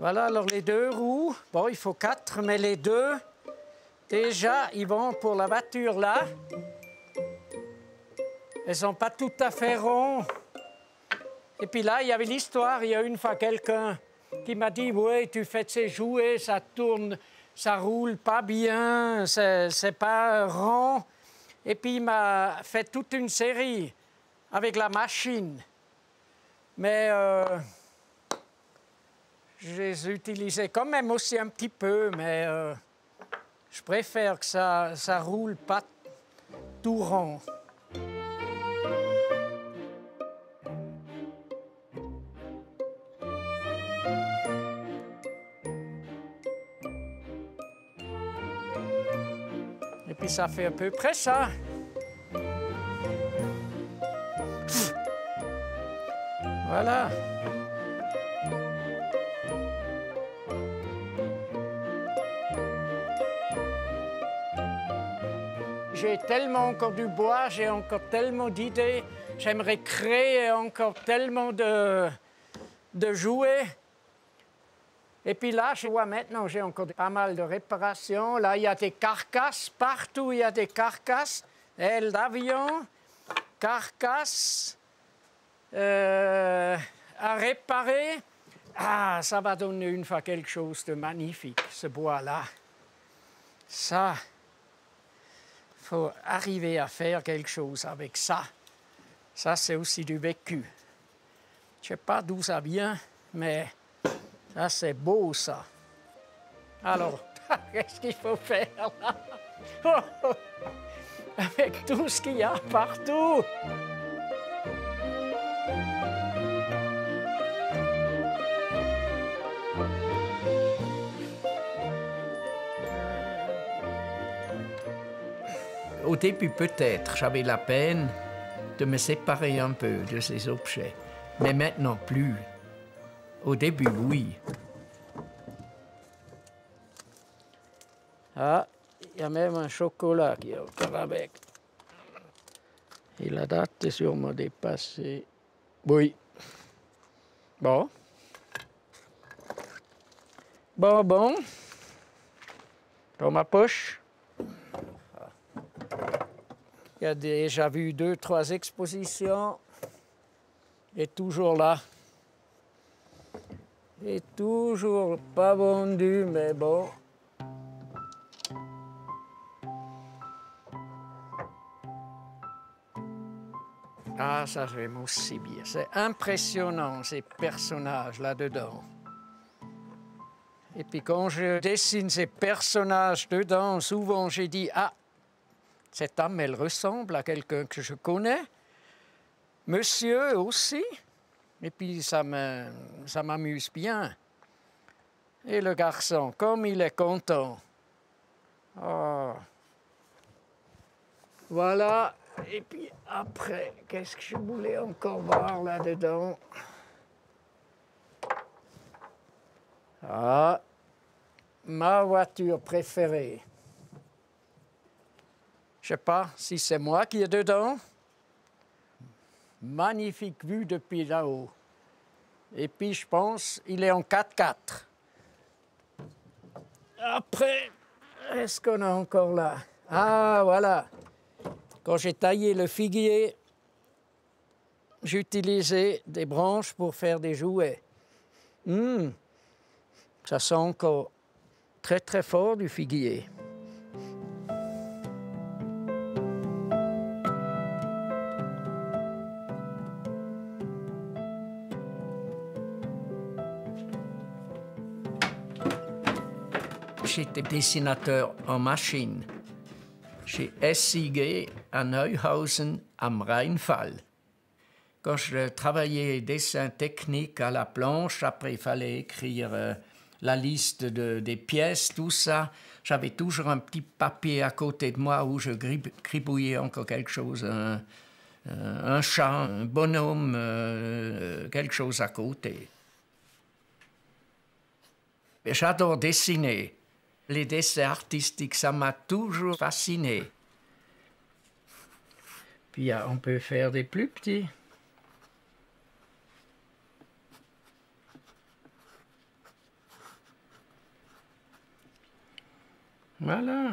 Voilà, alors les 2 roues, bon, il faut 4, mais les 2, déjà, ils vont pour la voiture là. Elles sont pas tout à fait rondes. Et puis là, il y avait l'histoire, il y a une fois quelqu'un qui m'a dit « Oui, tu fais de ces jouets, ça tourne, ça roule pas bien, c'est pas rond. » Et puis il m'a fait toute une série avec la machine. Mais je les utilisais quand même aussi un petit peu, mais je préfère que ça roule pas tout rond. Et puis ça fait à peu près ça. Voilà. J'ai tellement encore du bois, j'ai encore tellement d'idées. J'aimerais créer encore tellement de jouets. Et puis là, je vois maintenant, j'ai encore pas mal de réparations. Là, il y a des carcasses. Partout, il y a des carcasses. Ailes d'avion, carcasses à réparer. Ah, ça va donner une fois quelque chose de magnifique, ce bois-là. Ça, il faut arriver à faire quelque chose avec ça. Ça, c'est aussi du vécu. Je ne sais pas d'où ça vient, mais ça, c'est beau, ça. Alors, qu'est-ce qu'il faut faire là? Oh, avec tout ce qu'il y a partout. Au début, peut-être, j'avais la peine de me séparer un peu de ces objets. Mais maintenant, plus. Au début, oui. Ah, il y a même un chocolat qui est encore avec. Et la date est sûrement dépassée. Oui. Bon. Bon. Dans ma poche. Il a déjà vu 2, 3 expositions. Et toujours là. Et toujours pas vendu, mais bon. Ah, ça j'aime aussi bien. C'est impressionnant, ces personnages là-dedans. Et puis quand je dessine ces personnages dedans, souvent j'ai dit « Ah, cette âme, elle ressemble à quelqu'un que je connais. Monsieur aussi. » Et puis ça m'amuse bien. Et le garçon, comme il est content. Oh. Voilà. Et puis après, qu'est-ce que je voulais encore voir là-dedans? Ah, ma voiture préférée. Je ne sais pas si c'est moi qui est dedans. Magnifique vue depuis là-haut. Et puis je pense il est en 4x4. Après, est-ce qu'on a encore là? Ah, voilà. Quand j'ai taillé le figuier, j'utilisais des branches pour faire des jouets. Ça sent encore très très fort du figuier. J'étais dessinateur en machine chez SIG à Neuhausen am Rheinfall. Quand je travaillais dessin technique à la planche, après il fallait écrire la liste des pièces, tout ça. J'avais toujours un petit papier à côté de moi où je gribouillais encore quelque chose, un chat, un bonhomme, quelque chose à côté. J'adore dessiner. Les dessins artistiques, ça m'a toujours fasciné. Puis on peut faire des plus petits. Voilà.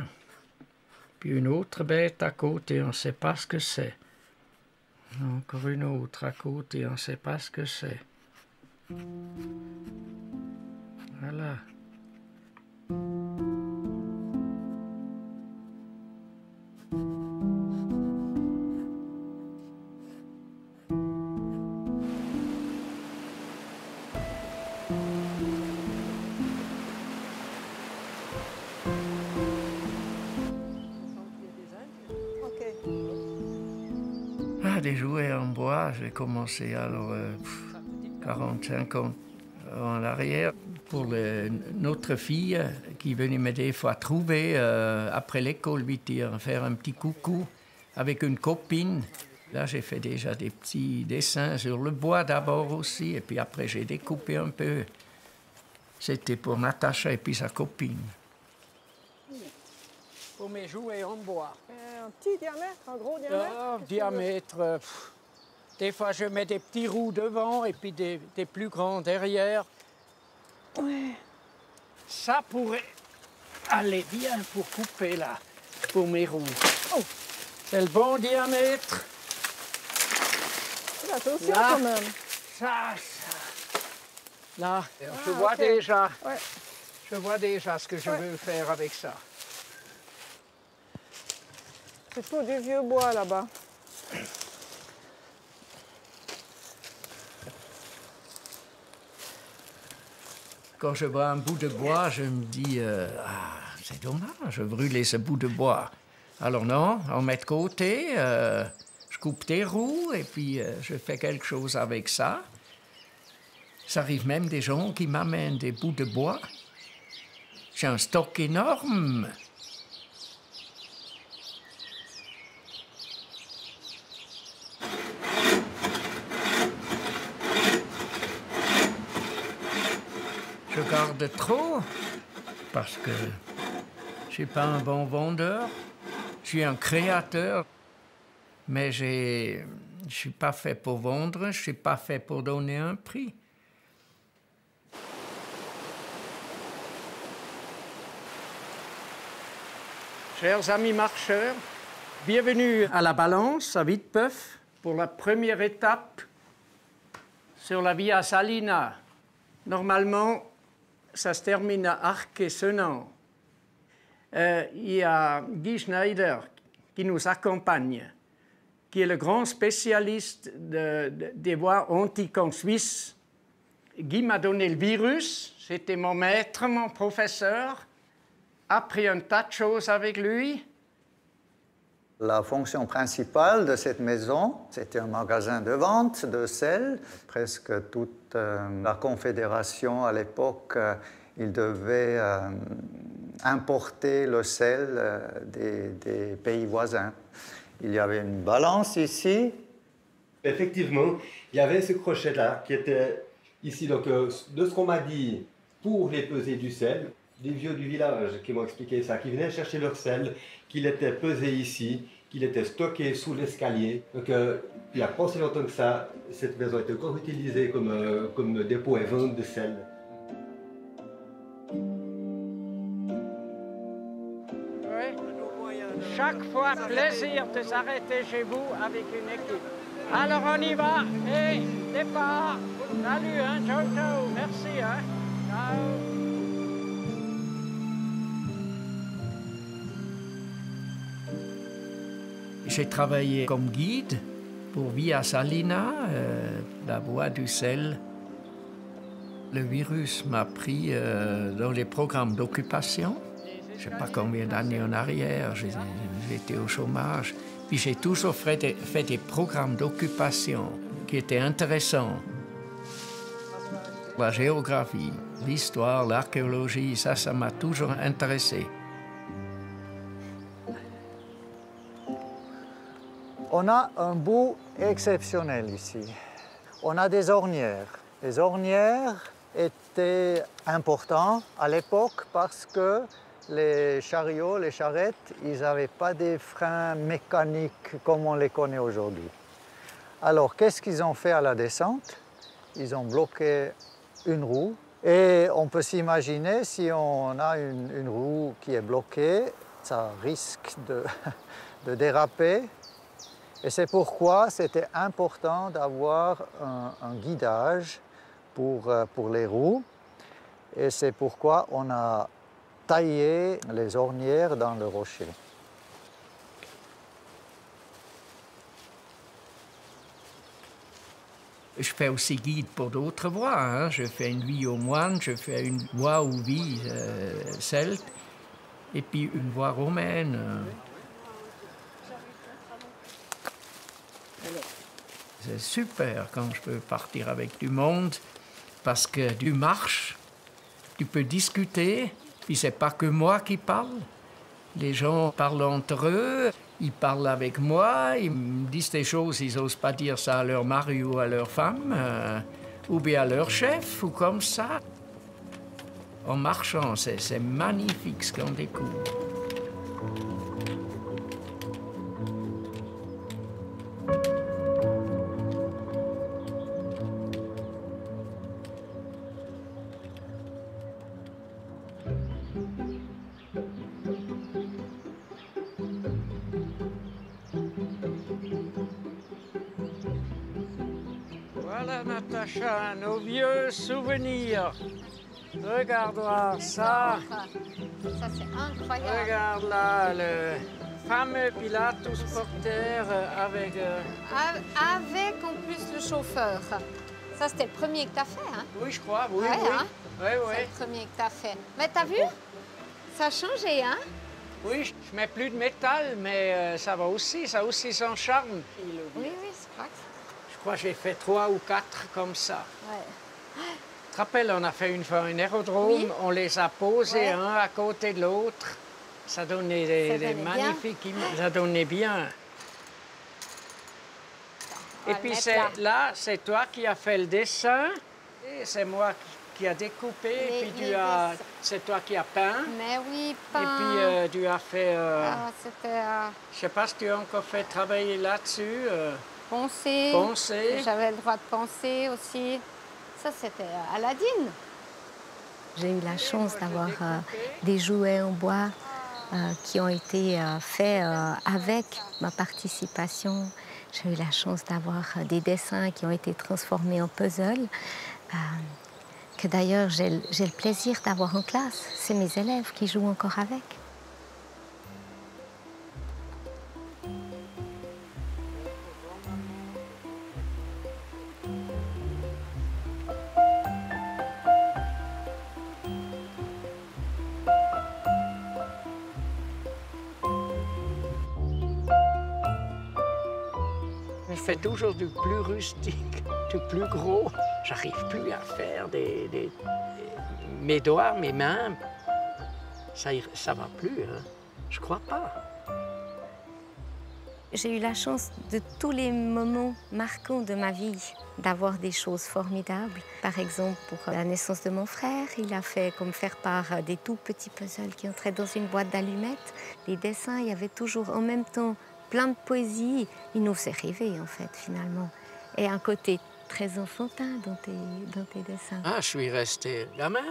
Puis une autre bête à côté, on ne sait pas ce que c'est. Encore une autre à côté, on ne sait pas ce que c'est. Voilà. Ah, des jouets en bois, j'ai commencé alors 45 ans en arrière pour notre fille qui venait m'aider des fois à trouver après l'école, faire un petit coucou avec une copine. Là, j'ai fait déjà des petits dessins sur le bois d'abord aussi, et puis après j'ai découpé un peu. C'était pour Natacha et puis sa copine. Pour mes jouets en bois. Un petit diamètre, un gros diamètre? Diamètre. Des fois, je mets des petits roues devant et puis des plus grands derrière. Ouais. Ça pourrait aller bien pour couper là, pour mes roues. Oh, c'est le bon diamètre. Là, c'est aussi Là, quand même. Ça. Là, je vois déjà. Ouais. Je vois déjà ce que je veux faire avec ça. C'est tout du vieux bois là-bas. Quand je vois un bout de bois, je me dis c'est dommage de brûler ce bout de bois. Alors non, on met de côté, je coupe des roues et puis je fais quelque chose avec ça. Ça arrive même des gens qui m'amènent des bouts de bois. J'ai un stock énorme. Je garde trop parce que je ne suis pas un bon vendeur. Je suis un créateur, mais je ne suis pas fait pour vendre, je ne suis pas fait pour donner un prix. Chers amis marcheurs, bienvenue à la Balance, à Vitepeuf, pour la première étape sur la Via Salina. Normalement, ça se termine à Arc-et-Senans. Il y a Guy Schneider qui nous accompagne, qui est le grand spécialiste des voies antiques en Suisse. Guy m'a donné le virus, c'était mon maître, mon professeur. Appris un tas de choses avec lui. La fonction principale de cette maison, c'était un magasin de vente de sel. Presque toute la Confédération à l'époque, ils devaient importer le sel des pays voisins. Il y avait une balance ici. Effectivement, il y avait ce crochet-là qui était ici. Donc, de ce qu'on m'a dit pour les pesées du sel, des vieux du village qui m'ont expliqué ça, qui venaient chercher leur sel, qu'il était pesé ici, qu'il était stocké sous l'escalier. Donc, il n'y a pas si longtemps que ça, cette maison a été encore utilisée comme dépôt et vente de sel. Chaque fois, plaisir de s'arrêter chez vous avec une équipe. Alors on y va, et départ. Salut, hein, ciao, ciao, merci, hein. Ciao. J'ai travaillé comme guide pour Via Salina, la voie du sel. Le virus m'a pris dans les programmes d'occupation. Je ne sais pas combien d'années en arrière, j'étais au chômage. Puis j'ai toujours fait des programmes d'occupation qui étaient intéressants. La géographie, l'histoire, l'archéologie, ça m'a toujours intéressé. On a un bout exceptionnel ici. On a des ornières. Les ornières étaient importantes à l'époque parce que les chariots, les charrettes, ils n'avaient pas des freins mécaniques comme on les connaît aujourd'hui. Alors, qu'est-ce qu'ils ont fait à la descente? Ils ont bloqué une roue Et on peut s'imaginer, si on a une roue qui est bloquée, ça risque de déraper. Et c'est pourquoi c'était important d'avoir un guidage pour les roues. Et c'est pourquoi on a taillé les ornières dans le rocher. Je fais aussi guide pour d'autres voies. Hein. Je fais une vie aux moines, je fais une voie ou vie celte, et puis une voie romaine. C'est super quand je peux partir avec du monde, parce que tu marches, tu peux discuter, puis c'est pas que moi qui parle. Les gens parlent entre eux, ils parlent avec moi, ils me disent des choses, ils n'osent pas dire ça à leur mari ou à leur femme, ou bien à leur chef, ou comme ça. En marchant, c'est magnifique ce qu'on découvre. Voilà, Natacha, nos vieux souvenirs. Regarde voir ça. Ça, c'est incroyable. Regarde là, le fameux Pilatus porteur avec... Avec en plus le chauffeur. Ça, c'était le premier que tu as fait, hein? Oui, je crois, oui, Ouais, oui. hein? Oui, oui. C'est le premier que tu as fait. Mais t'as vu? Ça a changé, hein? Oui, je mets plus de métal, mais ça va aussi, ça a aussi son charme. Oui, oui, c'est vrai. Je crois que j'ai fait 3 ou 4 comme ça. Ouais. Tu te rappelles, on a fait une fois un aérodrome, Oui. on les a posés Ouais. un à côté de l'autre. Ça donnait des donnait magnifiques images. Ça donnait bien. On Et va puis le mettre là. c'est toi qui as fait le dessin, et c'est moi qui a découpé, et puis dessins. c'est toi qui as peint. Mais oui, Et pas. puis tu as fait, c'était je sais pas si tu as encore fait travailler là-dessus, penser. poncer. J'avais le droit de penser aussi. Ça, c'était Aladdin. J'ai eu la chance d'avoir des jouets en bois qui ont été faits avec ma participation. J'ai eu la chance d'avoir des dessins qui ont été transformés en puzzles, que d'ailleurs j'ai le plaisir d'avoir en classe. C'est mes élèves qui jouent encore avec. Je fais toujours du plus rustique, du plus gros. J'arrive plus à faire mes doigts, mes mains. Ça va plus, hein? Je crois pas. J'ai eu la chance de tous les moments marquants de ma vie, d'avoir des choses formidables. Par exemple, pour la naissance de mon frère, il a fait comme faire part des tout petits puzzles qui entraient dans une boîte d'allumettes. Les dessins, il y avait toujours en même temps plein de poésie. Il nous faisait rêver, en fait, finalement. Et un côté très enfantin dans tes dessins. Ah, je suis resté gamin.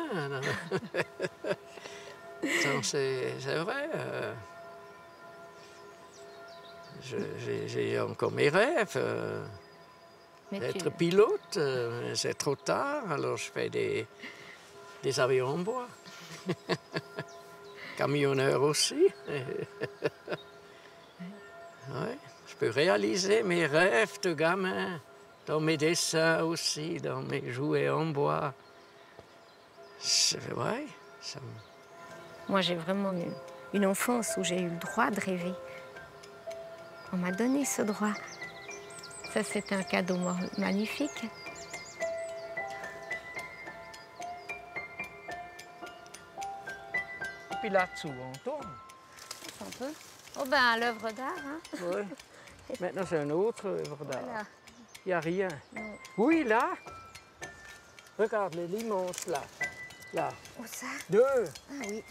C'est vrai. J'ai encore mes rêves. Être pilote, c'est trop tard, alors je fais des avions en bois. Camionneur aussi. Ouais, je peux réaliser mes rêves de gamin dans mes dessins aussi, dans mes jouets en bois. Ouais, ça... Moi, j'ai vraiment eu une enfance où j'ai eu le droit de rêver. On m'a donné ce droit. Ça, c'est un cadeau magnifique. Puis là-dessous, on tourne. Un peu. Oh ben, l'œuvre d'art, hein? Oui. Maintenant, c'est un autre œuvre d'art. Voilà. Il n'y a rien. Non. Oui, là. Regarde les limonces, là. Là. Où ça? 2. Ah oui.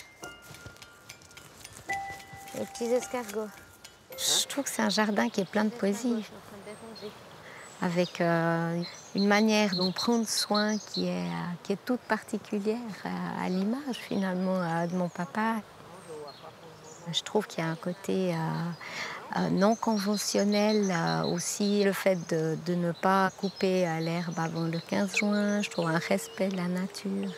Les petits escargots. Je trouve que c'est un jardin qui est plein de poésie. avec une manière dont prendre soin qui est toute particulière à l'image finalement de mon papa. Je trouve qu'il y a un côté non conventionnel aussi, le fait de ne pas couper l'herbe avant le 15 juin, je trouve un respect de la nature.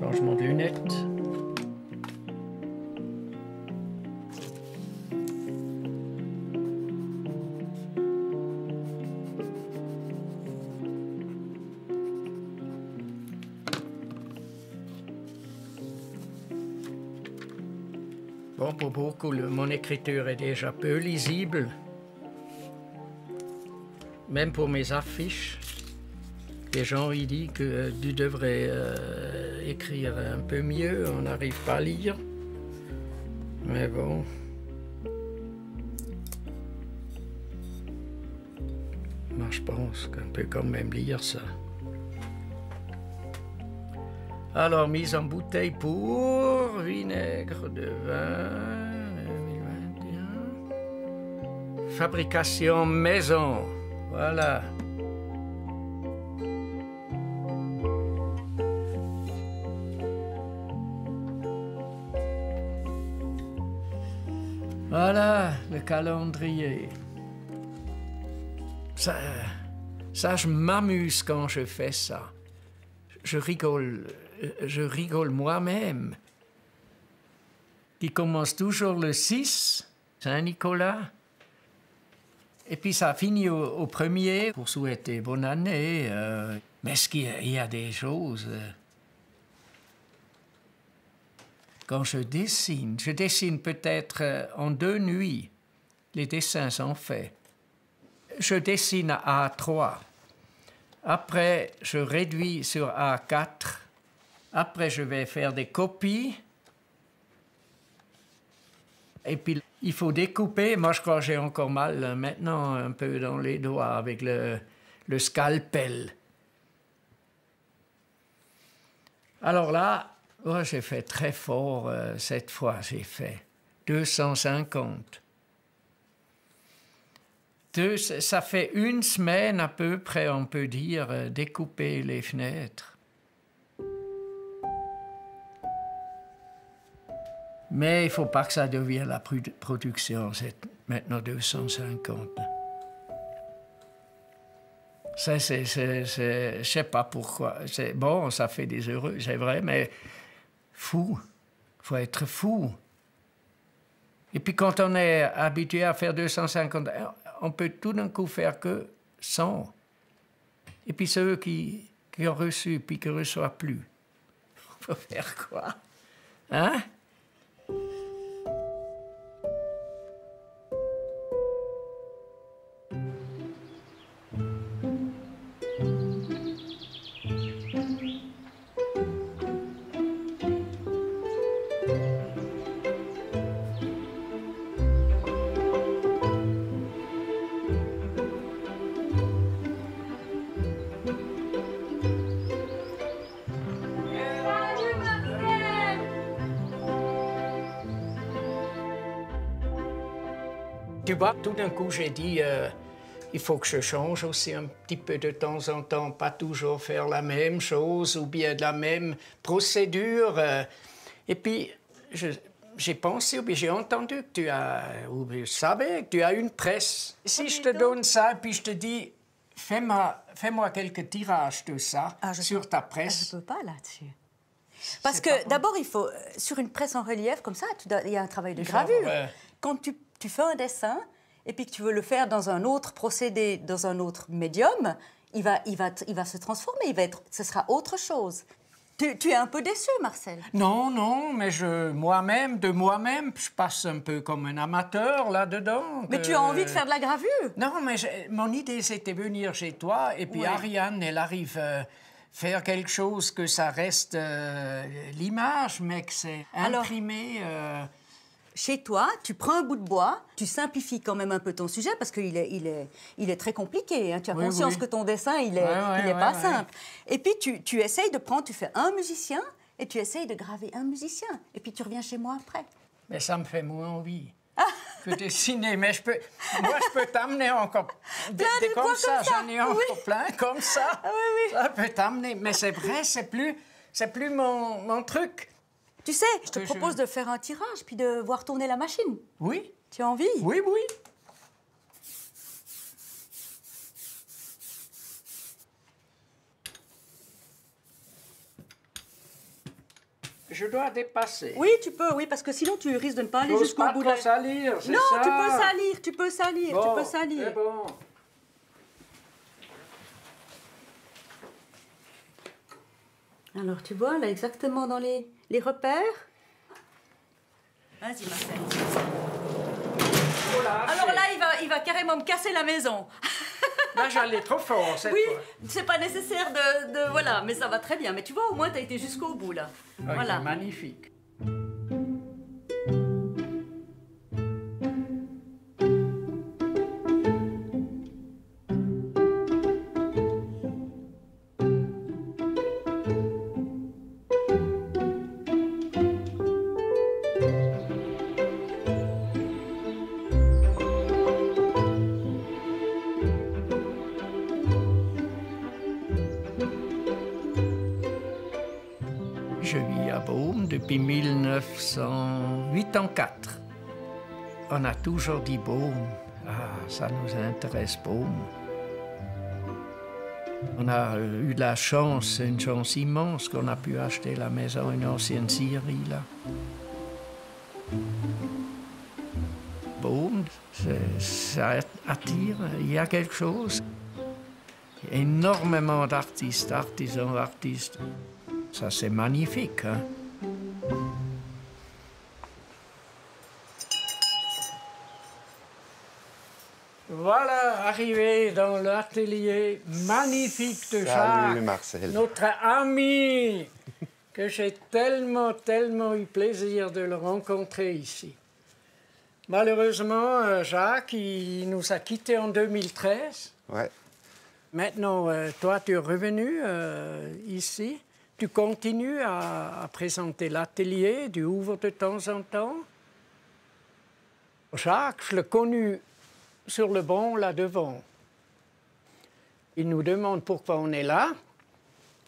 Changement de lunettes. Bon, pour beaucoup, mon écriture est déjà peu lisible. Même pour mes affiches. Les gens ils disent que tu devrais écrire un peu mieux, on n'arrive pas à lire. Mais bon. Moi, je pense qu'on peut quand même lire ça. Alors, mise en bouteille pour vinaigre de vin 2021. Fabrication maison. Voilà. Voilà le calendrier. Ça, je m'amuse quand je fais ça. Je rigole moi-même. Qui commence toujours le 6, Saint-Nicolas. Et puis ça finit au 1er pour souhaiter bonne année. Mais est-ce qu'il y a des choses... Quand je dessine peut-être en 2 nuits. Les dessins sont faits. Je dessine à A3. Après, je réduis sur A4. Après, je vais faire des copies. Et puis, il faut découper. Moi, je crois que j'ai encore mal maintenant un peu dans les doigts avec le scalpel. Alors là, oh, j'ai fait très fort cette fois, j'ai fait 250. Ça fait 1 semaine à peu près, on peut dire, découper les fenêtres. Mais il ne faut pas que ça devienne la production, c'est maintenant 250. Ça, je ne sais pas pourquoi. Bon, ça fait des heureux, c'est vrai, mais fou. Il faut être fou. Et puis quand on est habitué à faire 250, on peut tout d'un coup faire que 100. Et puis ceux qui ont reçu, puis qui ne reçoivent plus. Il faut faire quoi? Hein? Tu vois, tout d'un coup, j'ai dit, il faut que je change aussi un petit peu de temps en temps, pas toujours faire la même chose ou bien de la même procédure. Et puis, j'ai pensé, ou bien j'ai entendu que tu as, ou bien je savais que tu as une presse. Si je te donne ça, et puis je te dis, fais-moi quelques tirages de ça sur ta presse. Je ne peux pas là-dessus. Parce que d'abord, il faut, sur une presse en relief comme ça, il y a un travail de gravure. Quand tu fais un dessin et puis que tu veux le faire dans un autre procédé, dans un autre médium, il va se transformer, ce sera autre chose. Tu es un peu déçu, Marcel? Non, non, mais de moi-même, je passe un peu comme un amateur là-dedans. Mais tu as envie de faire de la gravure? Non, mais mon idée, c'était venir chez toi, et puis Ouais. Ariane, elle arrive faire quelque chose que ça reste l'image, mais que c'est imprimé. Chez toi, tu prends un bout de bois, tu simplifies quand même un peu ton sujet parce qu'il est très compliqué. Hein. Tu as Oui, conscience oui. que ton dessin, il est pas simple. Et puis, tu essayes de prendre, tu fais un musicien et tu essayes de graver un musicien. Et puis, tu reviens chez moi après. Mais ça me fait moins envie que dessiner. Mais moi, je peux t'amener encore des bois comme ça. comme ça, J'en ai encore plein comme ça. Ah oui. Ça peut t'amener. Mais c'est vrai, c'est plus mon truc. Tu sais, je te propose de faire un tirage puis de voir tourner la machine. Oui. Tu as envie? Oui, oui. Je dois dépasser. Oui, tu peux, oui, parce que sinon tu risques de ne pas aller J'ose jusqu'au pas bout de trop la... salir, c'est Non, ça. tu peux salir. Bon, c'est bon. Alors, tu vois, là, exactement dans les repères. Vas-y, Marcel. Alors là, il va carrément me casser la maison. Là, j'allais trop fort cette Oui, fois. c'est pas nécessaire de... Voilà, mais ça va très bien. Mais tu vois, au moins, tu as été jusqu'au bout, là. Ah, Voilà. c'est magnifique. Je vis à Beaume depuis 1984. On a toujours dit Beaume. Ah, ça nous intéresse, Beaume. On a eu de la chance, une chance immense, qu'on a pu acheter la maison, une ancienne scierie, là. Beaume, ça attire, il y a quelque chose. Énormément d'artistes, artisans, artistes. Ça, c'est magnifique, hein? Voilà, arrivé dans l'atelier magnifique de Jacques. Salut, Marcel. Notre ami, que j'ai tellement eu plaisir de le rencontrer ici. Malheureusement, Jacques, il nous a quittés en 2013. Ouais. Maintenant, toi, tu es revenu ici. Tu continues à présenter l'atelier, tu ouvres de temps en temps. Jacques, je l'ai connu sur le banc là devant. Il nous demande pourquoi on est là.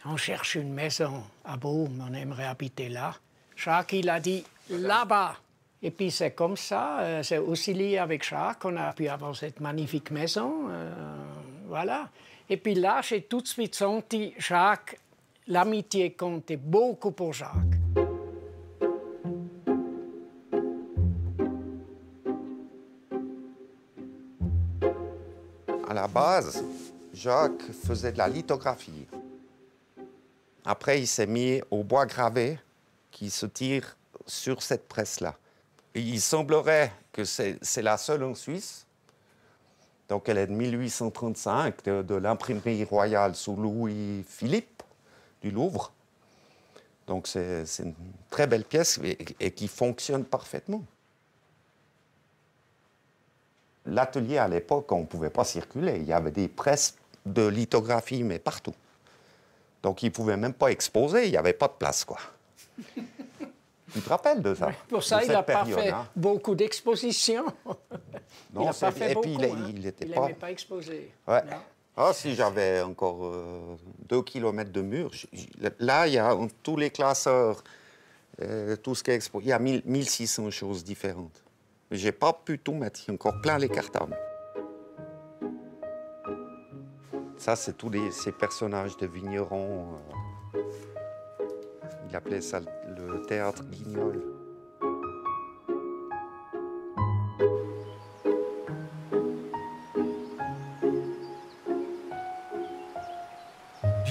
On cherche une maison à Beaume, on aimerait habiter là. Jacques, il a dit là-bas. Et puis c'est comme ça, c'est aussi lié avec Jacques qu'on a pu avoir cette magnifique maison. Voilà. Et puis là, j'ai tout de suite senti Jacques. L'amitié comptait beaucoup pour Jacques. À la base, Jacques faisait de la lithographie. Après, il s'est mis au bois gravé qui se tire sur cette presse-là. Il semblerait que c'est la seule en Suisse. Donc, elle est de 1835, de l'imprimerie royale sous Louis-Philippe du Louvre. Donc, c'est une très belle pièce et qui fonctionne parfaitement. L'atelier, à l'époque, on ne pouvait pas circuler. Il y avait des presses de lithographie, mais partout. Donc, ils ne pouvaient même pas exposer. Il n'y avait pas de place, quoi. Tu te rappelles de ça? Oui, pour ça, il n'a pas fait beaucoup d'expositions. Non, il n'a pas fait beaucoup. Il n'aimait pas exposer. Ouais. Non. Ah, si j'avais encore 2 kilomètres de mur, là, il y a tous les classeurs, tout ce qui est exposé, il y a 1600 choses différentes. Je n'ai pas pu tout mettre, il y a encore plein les cartables. Ça, c'est tous ces personnages de vignerons. Il appelait ça le théâtre guignol.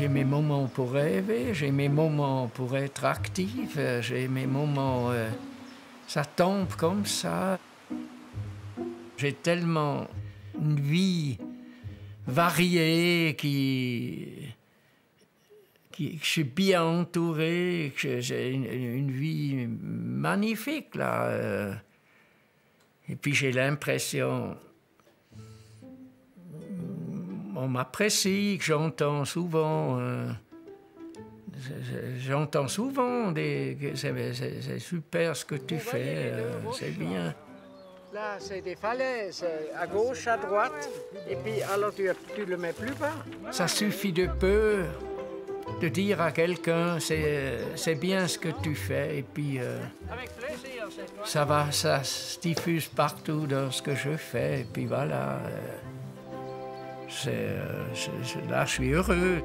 J'ai mes moments pour rêver, j'ai mes moments pour être active, j'ai mes moments... ça tombe comme ça. J'ai tellement une vie variée que je suis bien entouré, que j'ai une vie magnifique, là. Et puis j'ai l'impression... On m'apprécie, que j'entends souvent... J'entends souvent c'est super ce que tu fais, c'est bien. Là, c'est des falaises, à gauche, à droite, et puis alors tu le mets plus bas. Ça suffit de peu de dire à quelqu'un, c'est bien ce que tu fais, et puis ça se diffuse partout dans ce que je fais, et puis voilà. Là, je suis heureux.